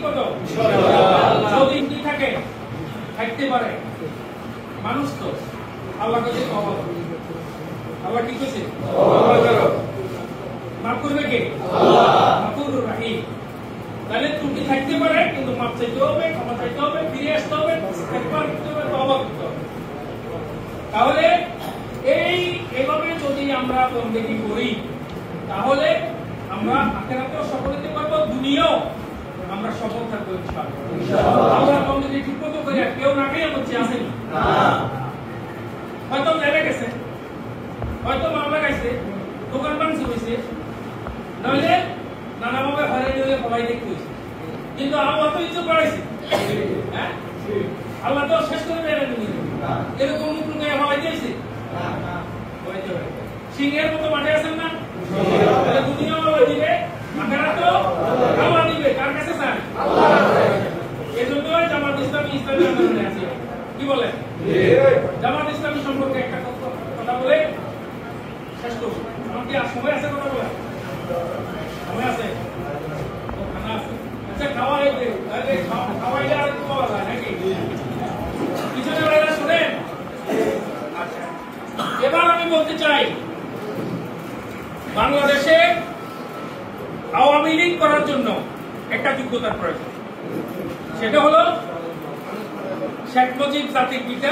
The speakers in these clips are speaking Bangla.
কত যদি কি থাকে থাকতে পারে মানুষ তো আল্লাহ কাছে আল্লাহ কি করছে মাফ করবে কে গফুরুর রহিম। তাহলে ত্রুটি থাকতে পারে কিন্তু মাফ চাইতে হবে, ক্ষমা চাইতে হবে, ফিরে আসতে হবে, ইস্তেগফার করতে হবে, তওবা করতে হবে। তাহলে এইভাবে যদি আমরা বন্দেগী করি তাহলে আমরা আখিরাতেও সফল হতে পারবো, দুনিয়াও আমরা সফল থাকবো ইনশাআল্লাহ। আল্লাহ বন্দেগী ঠিকমতো করে কেউ না খেয়ে বলছে আসেনি, হয়তো জেলে গেছে, হয়তো মামলা গেছে, দোকান বাংশ হয়েছে, নইলে নানাভাবে হয়রানি হয়ে সবাই দেখতে হয়েছে, কিন্তু আল্লাহ তো ইজ্জত বাড়াইছে। হ্যাঁ, আল্লাহ তো শেষ করে দেয় না দুনিয়া, এরকম মুখ লুকাই হওয়াই দিয়েছে। সিংহের মতো মাঠে আছেন না, দুনিয়া আল্লাহ দিবে, আখিরাতও আল্লাহ দিবে। কার কাছে চান? এই জন্য জামাত ইসলামী ইসলামী আন্দোলনে আছে। কি বলে জামাত ইসলামী সম্পর্কে একটা কথা বলে শেষ করবো। আমার কি আর সময় আছে কথা বলা? সময় আছে? খানা আছে? আচ্ছা, খাওয়াইলে আর একটু পাওয়া যায় নাকি? পিছনে বাইরে শোনেন। আচ্ছা, এবার আমি বলতে চাই বাংলাদেশে আওয়ামী লীগ করার জন্য একটা যোগ্যতার প্রয়োজন। সেটা হলো শেখ মুজিব জাতির পিতা,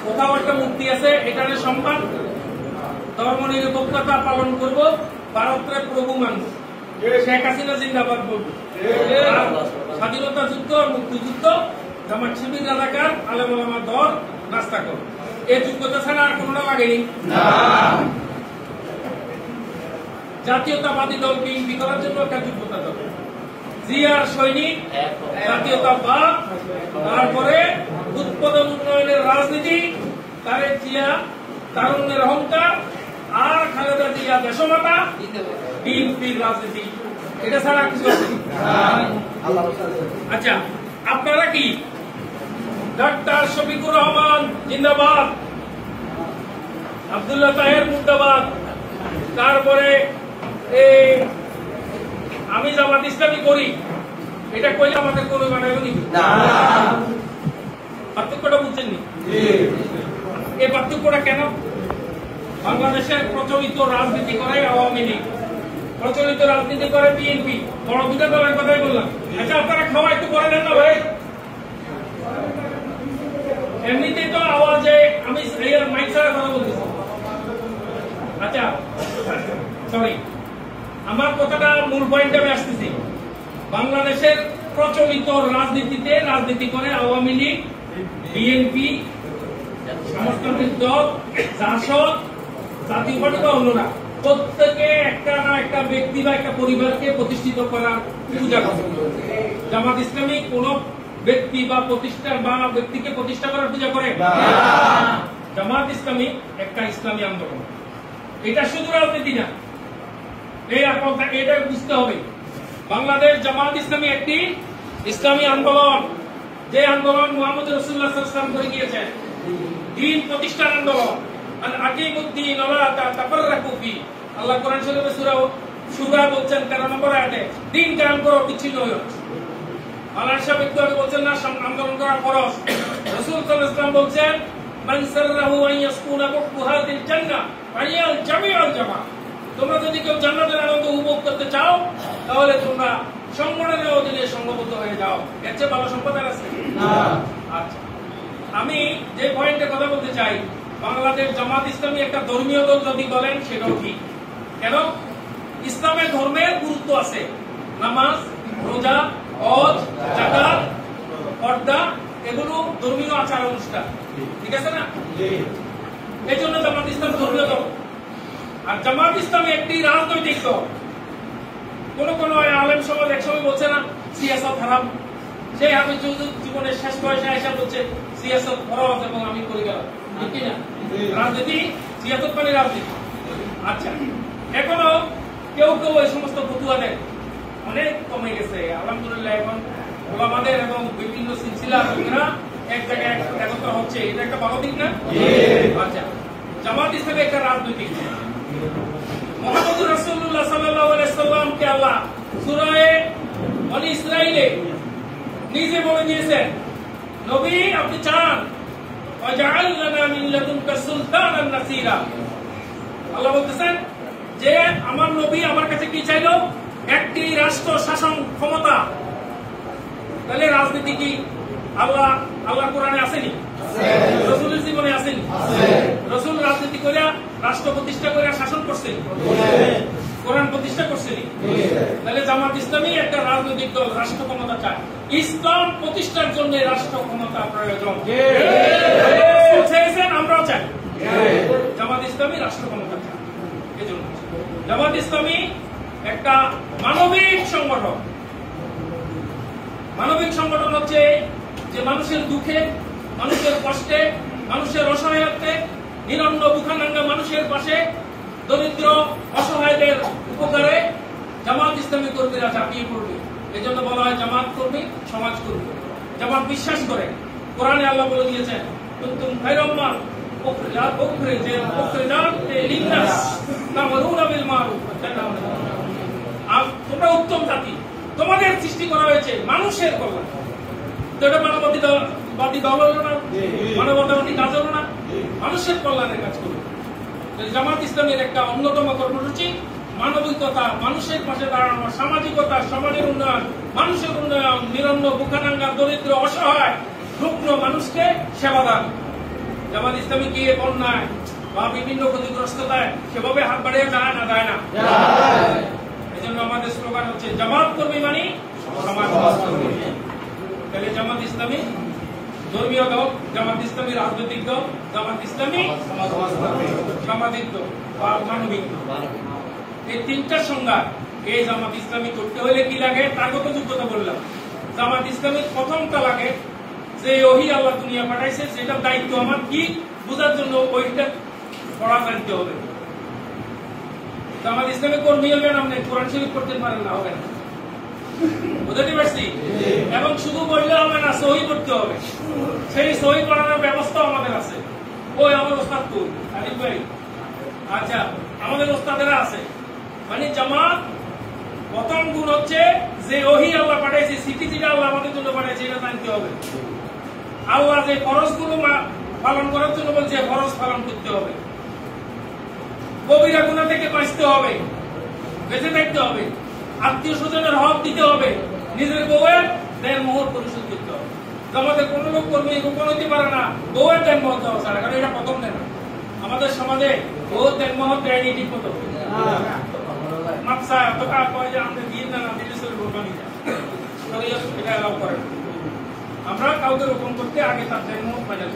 কোথাও একটা মূর্তি আছে, এখানে সম্মান, ধর্মনিরপেক্ষতা পালন করব, ভারতের প্রভু মানব, শেখ হাসিনা জিন্দাবাদ বলব, স্বাধীনতা যুদ্ধ, মুক্তিযুদ্ধ, জামাত শিবির রাজাকার, আলেম ওলামা দল, নাস্তা কর। এই যোগ্যতা ছাড়া আর কোনটা লাগেনি। জাতীয়তাবাদী দল বিএনপি করার জন্য একটা যোগ্যতা দরকার। জিয়ার সৈনিক, জাতীয়তাবাদ, তারপরে উৎপাদন উন্নয়নের রাজনীতি, তারেক জিয়া তারুণ্যের অহংকার, আর খালেদা জিয়া দেশমাতা, বিএনপির রাজনীতি, এটা ছাড়া কিছু আছে? আচ্ছা, আপনারা কি ডাক্তার শফিকুর রহমান জিন্দাবাদ, আব্দুল্লাহ তাহের মুর্দাবাদ, তারপরে আমি জামাত ইসলামী করি, এটা কইলে আমাদের কোনো বানাইব নি? পার্থক্যটা বুঝছেন নি? এই পার্থক্যটা কেন? বাংলাদেশের প্রচলিত রাজনীতি করে আওয়ামী লীগ, প্রচলিত রাজনীতি করে বিএনপি, বড় দুটা দলের কথাই বললাম। আচ্ছা, আপনারা খাওয়া একটু করে দেন না ভাই? এমনিতেই তো আওয়াজে আমি মাইক ছাড়া কথা বলতেছি। আচ্ছা, সরি, আমার কথাটা মূল পয়েন্টে আমি আসতেছি। বাংলাদেশের প্রচলিত রাজনীতিতে রাজনীতি করে আওয়ামী লীগ, বিএনপি, সমাজতান্ত্রিক দল, জাসদ, জাতীয় পার্টি বা অন্যরা প্রত্যেকে একটা না একটা ব্যক্তি বা একটা পরিবারকে প্রতিষ্ঠিত করার পূজা করে। জামাত ইসলামী কোন ব্যক্তি বা প্রতিষ্ঠান বা ব্যক্তিকে প্রতিষ্ঠা করার পূজা করে? জামাত ইসলামী একটা ইসলামী আন্দোলন, এটা শুধু রাজনীতি না, এটা বুঝতে হবে। বাংলাদেশ জামাত ইসলামী একটি ইসলামী আন্দোলন, যে আন্দোলন মুহাম্মদ রাসূলুল্লাহ সাল্লাল্লাহু আলাইহি ওয়াসাল্লাম করে গিয়েছেন, দ্বীন প্রতিষ্ঠার আন্দোলন। আকিমুদ্দীন ওয়ালা তাফাররাকু ফি, আল্লাহ কোরআন শরীফে সূরা বলছেন 13 নম্বর আয়াতে, দ্বীন কায়েম করো, বিচ্ছিন্ন হয়ো না। আল্লাহ সাহেব একটু আগে বলছেন না আন্দোলন করা ফরজ। রাসূল সাল্লাল্লাহু আলাইহি ওয়াসাল্লাম বলছেন, মান সাররাহু আন ইয়াসকুনা বুহাদিল জান্নাহ ফালিয়াল জামিউল জামাআহ, তোমরা যদি কেউ জান্নাতের আনন্দ উপভোগ করতে চাও তাহলে তোমরা সংগঠনের অধীনে সংঘবদ্ধ হয়ে যাও। এর চেয়ে ভালো সম্পদ আছে না। আচ্ছা, আমি যে পয়েন্টে কথা বলতে চাই, বাংলাদেশ জামাত ইসলামী একটা ধর্মীয় দল যদি বলেন সেটাও ঠিক। কেন? ইসলামের ধর্মের গুরুত্ব আছে, নামাজ, রোজা, হজ, যাকাত, পর্দা, এগুলো ধর্মীয় আচার অনুষ্ঠান, ঠিক আছে না? এই জন্য জামাত ইসলাম ধর্মীয় দল। আর জামাত ইসলামী একটি রাজনৈতিক দল। কোন আলেম সমাজ একসময় বলছে না সিয়াসত হারাম, সেই আমি জীবনের শেষ বয়সে এসে বলছে সিয়াসত ফরজ এবং আমি করে গেলাম, ঠিক না? রাজনীতি, সিয়াসত মানে রাজনীতি। আচ্ছা, এখনো কেউ এই সমস্ত ফতুয়া দেয়, অনেক কমে গেছে আলহামদুলিল্লাহ। এখন ওলামাদের এবং বিভিন্ন সিলসিলার লোকেরা এক জায়গায় একত্র হচ্ছে, এটা একটা ভালো দিক না? আচ্ছা, জামাত ইসলামী একটা রাজনৈতিক দল। মুহাম্মদ রাসূলুল্লাহ সাল্লাল্লাহু আলাইহি ওয়াসাল্লামকে আল্লাহ সূরা বনী ইসরাইলে নিজে বলে দিয়েছেন, নবী আপনি চান ওয়াজআল লানা মিন লাদুনকা সুলতানান নাসীরা। আল্লাহ বলতেছেন যে আমার নবী আমার কাছে কি চাইলো? একটি রাষ্ট্র শাসন ক্ষমতা। তাহলে রাজনীতি কি আল্লাহ কোরআনে আসেনি? রাসূলের জীবনে আসেনি? রাসূল রাজনীতি করে রাষ্ট্র প্রতিষ্ঠা করে শাসন করছেন, কোরআন প্রতিষ্ঠা করছেন। তাহলে জামাত ইসলামী একটা রাজনৈতিক দল, রাষ্ট্র ক্ষমতা চায়। ইসলাম প্রতিষ্ঠার জন্য রাষ্ট্র ক্ষমতা প্রয়োজন। আমরাও চাই জামাত ইসলামী রাষ্ট্র ক্ষমতা চায়। এজন্য জামাত ইসলামী একটা মানবিক সংগঠন। মানবিক সংগঠন হচ্ছে যে মানুষের দুঃখে, মানুষের কষ্টে, মানুষের অসহায়ত্বে, নিরন্ন বুখানাঙ্গা মানুষের পাশে, দরিদ্র অসহায়দের উপকারে জামাত ইসলামী কর্মীরা ঝাঁপিয়ে পড়বে। এই জন্য বলা হয় জামাত কর্মী সমাজ কর্মী। জামাত বিশ্বাস করে, কোরআনে আল্লাহ বলে দিয়েছেন কুনতুম খায়রা উম্মাহ উখরিজাত লিন-নাস তা'মুরুনা বিল মা'রুফ ওয়া তানহাউনা আনিল মুনকার। তোমরা উত্তম জাতি, তোমাদের সৃষ্টি করা হয়েছে মানুষের কল্যাণ। তো এটা মানবতাবাদী দল হলো না? মানবতাবাদী কাজ হলো না? মানুষের কল্যাণের কাজ করবে। জামাত ইসলামের একটা অন্যতম কর্মসূচি মানবিকতা, মানুষের পাশে দাঁড়ানো, সামাজিকতা, সমাজের উন্নয়ন, মানুষের উন্নয়ন, নিরন্ন বুখানাঙ্গা দরিদ্র অসহায় রুগ্ন মানুষকে সেবা দান। জামাত ইসলামী কি বন্যায় বা বিভিন্ন ক্ষতিগ্রস্ততায় সেভাবে হাত বাড়িয়ে যায় না? যায় না। এই জন্য আমাদের স্লোগান হচ্ছে জামাত কর্মী মানে সমাজ কর্মী। তাহলে জামাত ইসলামী ধর্মীয় দল, জামাত ইসলামী রাজনৈতিক দল, জামাত ইসলামী সামাজিক দল বা মানবিক দল। এই তিনটা সংজ্ঞা এই জামাত ইসলামী করতে হলে কি লাগে? তাগত যোগ্যতা বললাম। জামাত ইসলামীর প্রথমটা লাগে যে ওহী আল্লাহ দুনিয়া পাঠাইছে, সেটার দায়িত্ব আমার কি বোঝার জন্য ওইটা পড়া জানতে হবে। জামাত ইসলামী কর্মী হবেন, আপনি কোরআন শরীফ পড়তে পারেন না, হবে না। বুঝতে পারছি? এবং শুধু বললে হবে না, সহি করতে হবে। সেই সহি করানোর ব্যবস্থা আমাদের আছে। ওই আমার ওস্তাদ তো আলিফ ভাই, আচ্ছা আমাদের ওস্তাদেরা আছে। মানে জামাত প্রথম গুণ হচ্ছে যে ওহী আল্লাহ পাঠাইছে, সিটিজিটা আল্লাহ আমাদের জন্য পাঠাইছে, এটা জানতে হবে। আল্লাহ যে ফরজগুলো পালন করার জন্য বলছে, ফরজ পালন করতে হবে। কবিরা গুনাহ থেকে বাঁচতে হবে, বেঁচে থাকতে হবে। আত্মীয় স্বজনের হক দিতে হবে, নিজের বউয়ের দেড় মোহর পরিশোধ করতে হবে। আমাদের কোন লোক কর্মী গোপন হইতে পারে না বউয়ের দেড় মোহর দেওয়া ছাড়া, কারণ এটা প্রথম দেয় না। আমাদের সমাজে বউয়ের দেড় মোহর দেয়নি ঠিক মতো। মাপসা এত টাকা কয় যে আমাদের দিন না দিলে চলে কোরবানি যায়, এটা এলাও করে না। আমরা কাউকে রোপণ করতে আগে তার দেড় মোহর ফাইনাল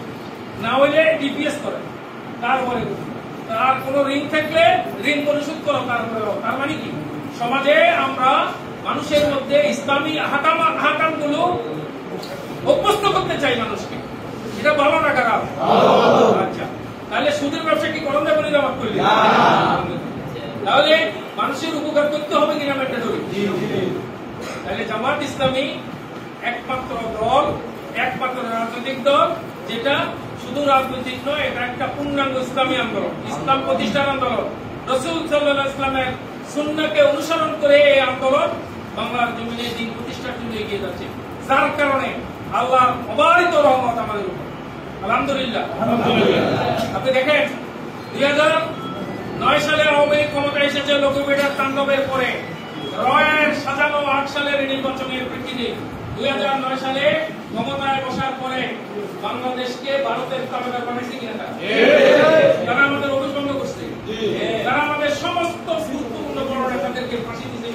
না হইলে ডিপিএস করে, তারপরে তার কোন ঋণ থাকলে ঋণ পরিশোধ করো, তারপরে। তার মানে কি সমাজে আমরা মানুষের মধ্যে ইসলামী আহকাম গুলো অভ্যস্ত করতে চাই মানুষকে। এটা ভালো না খারাপ? আচ্ছা, তাহলে সুদের ব্যবসা কি করণ দেবেন জামাত করলে? তাহলে মানুষের উপকার করতে হবে কিনা একটা ধরি। তাহলে জামাত ইসলামী একমাত্র দল, একমাত্র রাজনৈতিক দল যেটা শুধু রাজনৈতিক নয়, এটা একটা পূর্ণাঙ্গ ইসলামী আন্দোলন, ইসলাম প্রতিষ্ঠার আন্দোলন। রাসূল সাল্লাল্লাহু আলাইহি ওয়াসাল্লামের সুন্নাহকে অনুসরণ করে এই আন্দোলন বাংলার জমিনে দিন প্রতিষ্ঠার জন্য এগিয়ে যাচ্ছে। যার কারণে আল্লাহর অবারিত রহমত আমাদের উপর, আলহামদুলিল্লাহ। আপনি দেখেন 2009 সালে আওয়ামী লীগ ক্ষমতায় এসেছে লোকবিটার তাণ্ডবের পরে, রয়ের সাজানো 8 সালের নির্বাচনের প্রেক্ষিতে 2009 সালে ক্ষমতায় বসার পরে বাংলাদেশকে ভারতের তাবেদার বানাইছে কিনা? তারা আমাদের অভিসম্ভ করছে, তারা আমাদের সমস্ত গুরুত্বপূর্ণ বড় নেতাদেরকে ফাঁসি দিতে,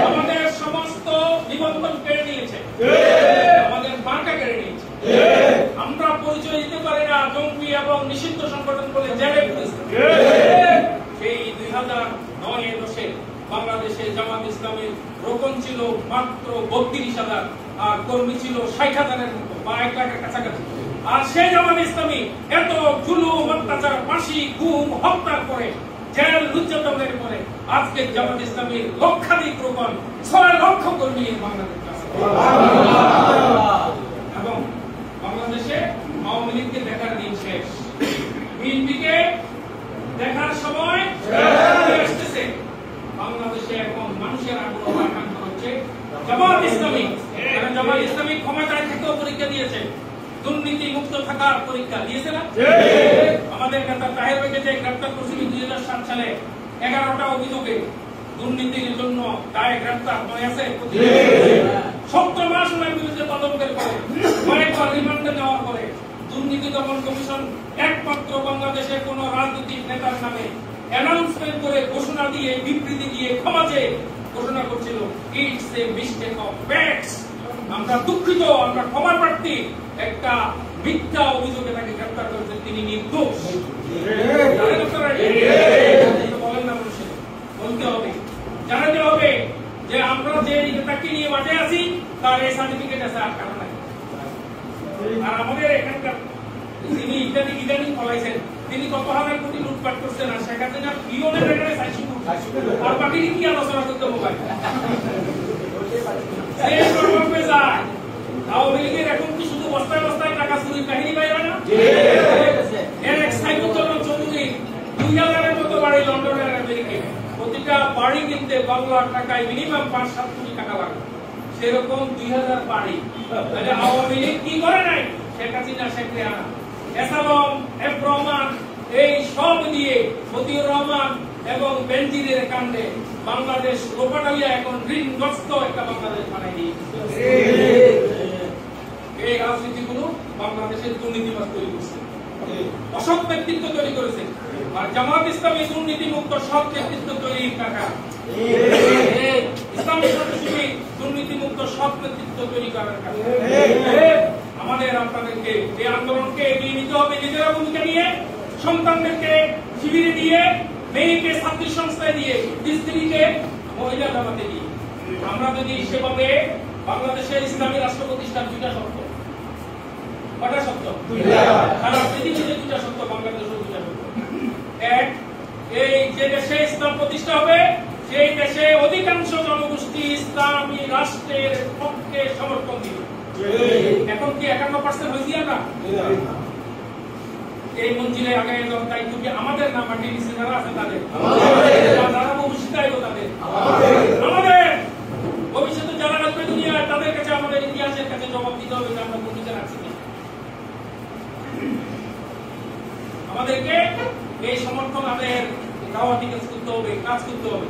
আমাদের সমস্ত নিবন্ধন কেড়ে নিয়েছে, আমাদের বাঁকা কেড়ে নিয়েছে। আমরা পরিচয় দিতে পারি না জঙ্গি এবং নিষিদ্ধ সংগঠন বলে জেলে পুরেছে। সেই 2009 দশে বাংলাদেশে জামাত ইসলামের রোকন ছিল মাত্র 32,000 আর কর্মী ছিল 60,000-এর মতো বা 1 লাখের কাছাকাছি। আর সেই জামাত ইসলামী এত জুলুম, অত্যাচার, ফাঁসি, গুম, হত্যার পরে, জেল নির্যাতনের পরে আজকে জামাত ইসলামীর লক্ষাধিক রোকন, 6 লক্ষ কর্মী বাংলাদেশে আছে। এবং বাংলাদেশে আওয়ামী লীগকে দেখার দিন শেষ, বিএনপিকে দেখার সময় আসতেছে। বাংলাদেশে এখন মানুষের আগ্রহ আকাঙ্ক্ষা হচ্ছে জামাত ইসলামী, কারণ জামাত ইসলামী ক্ষমতায় থেকেও পরীক্ষা দিয়েছে, দুর্নীতি মুক্ত থাকার পরীক্ষা দিয়েছে না? আমাদের নেতা তাহের ভাইকে যে গ্রেপ্তার করেছিল 2007 সালে 11টা অভিযোগে দুর্নীতির জন্য তাই গ্রেপ্তার মনে আছে? 17 মাস ওনার বিরুদ্ধে তদন্তের পরে কয়েকবার রিমান্ডে নেওয়ার পরে দুর্নীতি দমন কমিশন একমাত্র বাংলাদেশের কোন রাজনৈতিক নেতার নামে অ্যানাউন্সমেন্ট করে ঘোষণা দিয়ে বিবৃতি দিয়ে ক্ষমা চেয়ে ঘোষণা করছিল it's a mistake of facts, আমরা দুঃখিত, আমরা ক্ষমা প্রার্থী, একটা মিথ্যা অভিযোগে তাকে গ্রেপ্তার করেছে, তিনি নির্দোষ। বলেন না, মানুষের বলতে হবে, জানাতে হবে যে আমরা যে নেতাকে নিয়ে মাঠে আছি তার এই সার্টিফিকেট আছে, আর কারণ নাই। আর আমাদের এখানকার তিনি ইদানিং ফলাইছেন, তিনি কত হাজার কোটি লুটপাট করছেন, আর শেখ হাসিনা পিওনের রেগারে সাইসি আর বাকি কি আলোচনা করতে মোবাইল আওয়ামী লীগের এখন কি শুধু বস্তায় বস্তায় টাকা চুরির কাহিনী বাইরে না? এক সাইফুজ্জামান চৌধুরী 2000-এর মতো বাড়ি লন্ডনের আমেরিকায়, প্রতিটা বাড়ি কিনতে বাংলার টাকায় মিনিমাম 5-7 কোটি টাকা লাগে, সেরকম 2000 বাড়ি। তাহলে আওয়ামী লীগ কি করে নাই? শেখ হাসিনা, শেখ রেহানা, এসালম, এফ রহমান, এই সব দিয়ে মতিউর রহমান এবং বেনজিরের কাণ্ডে বাংলাদেশ লোপাটালিয়া এখন ঋণগ্রস্ত একটা বাংলাদেশ বানাই দিয়েছে। এই রাজনীতিগুলো বাংলাদেশের দুর্নীতিবাজ তৈরি করছে, অসৎ ব্যক্তিত্ব তৈরি করেছে। আর জামাত ইসলামী দুর্নীতি মুক্ত সৎ ব্যক্তিত্ব তৈরির টাকা, ইসলামী সন্ত্রাসী দুর্নীতি মুক্ত সৎ ব্যক্তিত্ব তৈরি করার কাছে আমাদের আপনাদেরকে এই আন্দোলনকে এগিয়ে নিতে হবে, নিজেরা ভূমিকা নিয়ে, সন্তানদেরকে শিবিরে দিয়ে, মেয়েকে ছাত্রী সংস্থায় দিয়ে, স্ত্রীকে মহিলা জামাতে দিয়ে। আমরা যদি সেভাবে বাংলাদেশের ইসলামী রাষ্ট্র প্রতিষ্ঠার 2টা শর্ত, কটা শর্ত? সারা পৃথিবীতে 2টা শর্ত, বাংলাদেশের 2টা শর্ত। এক, এই যে দেশে ইসলাম প্রতিষ্ঠা হবে সেই দেশে অধিকাংশ জনগোষ্ঠী ইসলামী রাষ্ট্রের পক্ষে সমর্থন দিবে। এখন কি 51% হয়েছি আমরা? এই মঞ্জিলে আগে দায়িত্ব কি আমাদের না মাটির নিচে যারা আছে তাদের? যারা ভবিষ্যতে আইব তাদের, আমাদের ভবিষ্যতে যারা আসবে দুনিয়ায় তাদের কাছে, আমাদের ইতিহাসের কাছে জবাব দিতে হবে যে আমরা ভূমিকা রাখছি। আমাদেরকে এই সমর্থন আমাদের দাওয়াতি কাজ করতে হবে, কাজ করতে হবে।